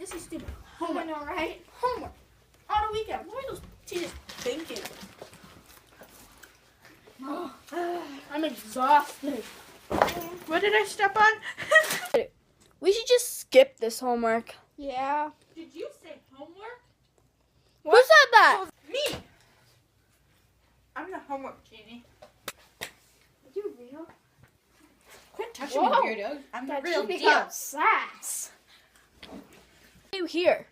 This is stupid. Homework. I know, right? Homework. On a weekend. What are those teachers thinking? Oh, I'm exhausted. What did I step on? We should just skip this homework. Yeah. Did you say homework? Who said that? Me. I'm the homework genie. Are you real? Quit touching me, weirdo. I'm the real deal. Sass. Why are you here?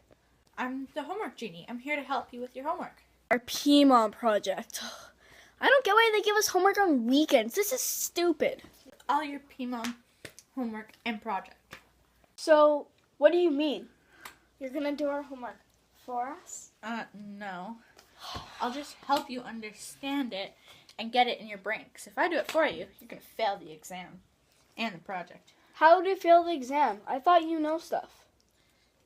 I'm the homework genie. I'm here to help you with your homework. Our PMOM project. I don't get why they give us homework on weekends. This is stupid. All your PMOM homework and project. So, what do you mean? You're gonna do our homework for us? No. I'll just help you understand it and get it in your brain. Because if I do it for you, you're going to fail the exam and the project. How do you fail the exam? I thought you know stuff.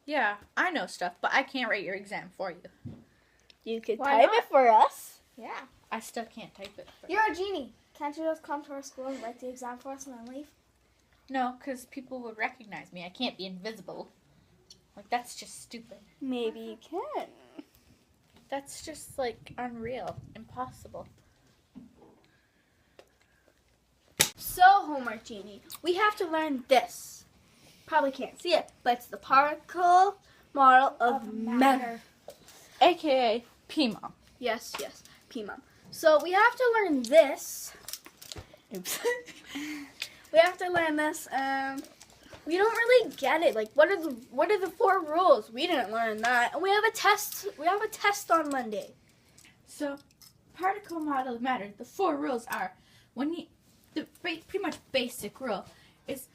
Yeah, I know stuff, but I can't write your exam for you. You could Why type not? it for us. Yeah. I still can't type it. You're a genie. Can't you just come to our school and write the exam for us and then leave? No, because people would recognize me. I can't be invisible. Like, that's just stupid. Maybe you can. That's just, like, unreal. Impossible. So, homework genie, we have to learn this. Probably can't see it, but it's the particle model of matter. AKA PMOM. Yes, PMOM. So we have to learn this. Oops. We have to learn this. We don't really get it. Like, what are the 4 rules? We didn't learn that. And we have a test. We have a test on Monday. So, particle model of matter. The 4 rules are pretty much basic rule is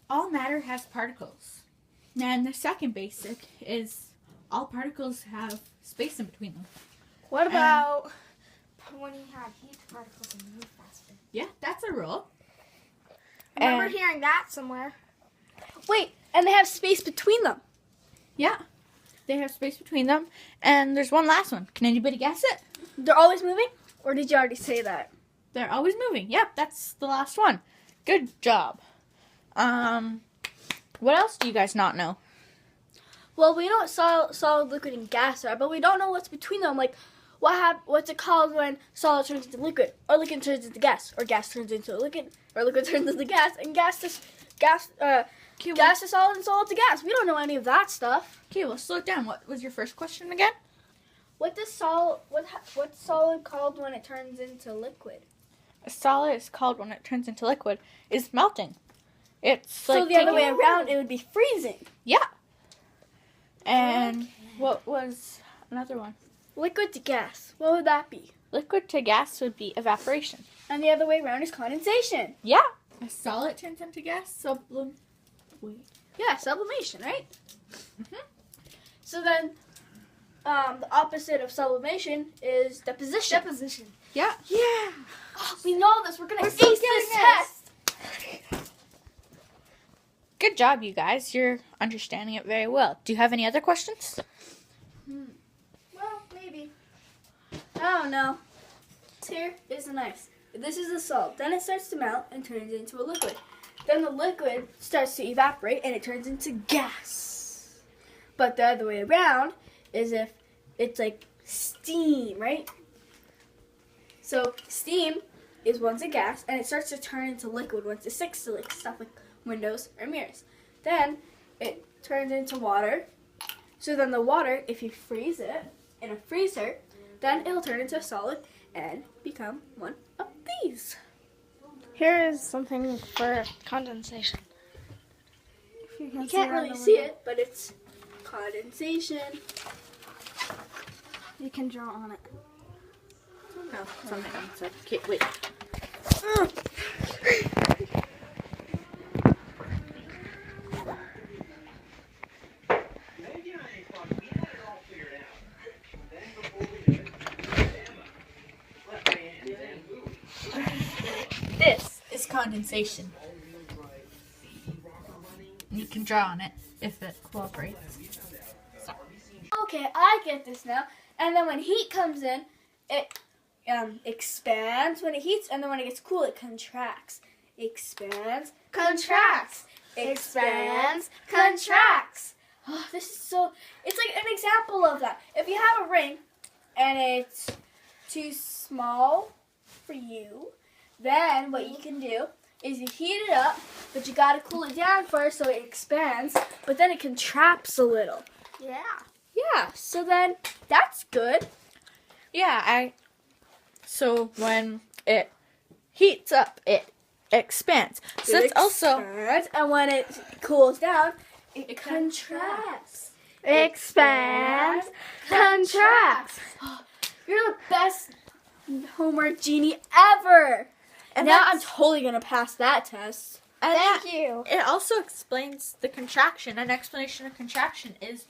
all matter has particles. And the second basic is all particles have space in between them. What about when you have heat particles and move faster? Yeah, that's a rule. I remember hearing that somewhere. Wait, and they have space between them. Yeah, they have space between them. And there's one last one. Can anybody guess it? They're always moving? Or did you already say that? They're always moving. Yep, that's the last one. Good job. What else do you guys not know? Well, we know what solid, liquid, and gas are, but we don't know what's between them. Like, what's it called when solid turns into liquid, or liquid turns into gas, or gas turns into liquid, or liquid turns into gas, and gas to solid and solid to gas. We don't know any of that stuff. Okay, well, slow it down. What was your first question again? What's solid called when it turns into liquid? A solid is called when it turns into liquid is melting. It's So like the other way around, it would be freezing. Yeah. And what was another one? Liquid to gas. What would that be? Liquid to gas would be evaporation. And the other way around is condensation. Yeah. A solid turns into gas. Yeah, sublimation, right? Mhm. So then, the opposite of sublimation is deposition. Yeah. Yeah. Oh, we know this. We're gonna ace so this getting test. Good job, you guys. You're understanding it very well. Do you have any other questions? Well, maybe. I don't know. Here is an ice. This is a salt. Then it starts to melt and turns into a liquid. Then the liquid starts to evaporate and it turns into gas. But the other way around is if it's like steam, right? So steam is once a gas and it starts to turn into liquid once it sticks to like stuff like windows or mirrors. Then it turns into water. So then the water, if you freeze it in a freezer, then it'll turn into a solid and become one of these. Here is something for condensation. You can't really see it, but it's condensation. You can draw on it. No, something inside. Okay, wait. This is condensation. You can draw on it if it cooperates. So. Okay, I get this now. And then when heat comes in, it expands when it heats, and then when it gets cool, it contracts. Expands, contracts. Expands, contracts. Oh, this is so. It's like an example of that. If you have a ring and it's too small for you, then what you can do is you heat it up, but you gotta cool it down first so it expands, but then it contracts a little. Yeah. Yeah, so then that's good. Yeah, so when it heats up, it expands. So that's also Expands, and when it cools down, it contracts. Expands, contracts. You're the best homework genie ever. And now that's- I'm totally gonna pass that test. and Thank that- you. It also explains the contraction. An explanation of contraction is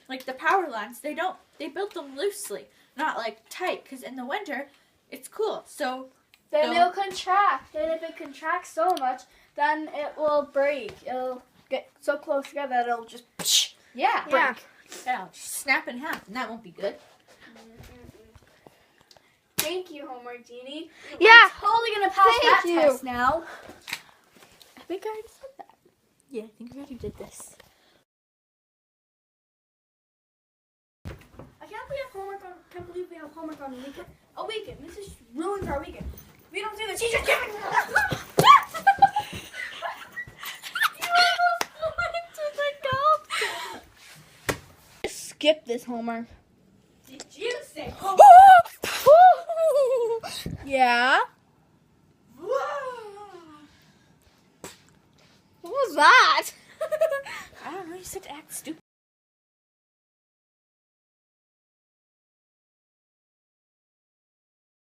like the power lines. They build them loosely, not like tight, because in the winter it's cool. So Then No. it'll contract. And if it contracts so much, then it will break. It'll get so close together that it'll just yeah, Yeah. it'll just snap in half, and that won't be good. Thank you, homework genie. Yeah. I'm totally gonna pass Thank that you. test now. I think I already said that. Yeah, I think we already did this. I can't believe we have homework on a weekend. A weekend. This is ruins our weekend. We don't see the teacher giving You almost went to the golf. Skip this homework. Did you say? Yeah. Whoa! What was that? I don't know. You said to act stupid.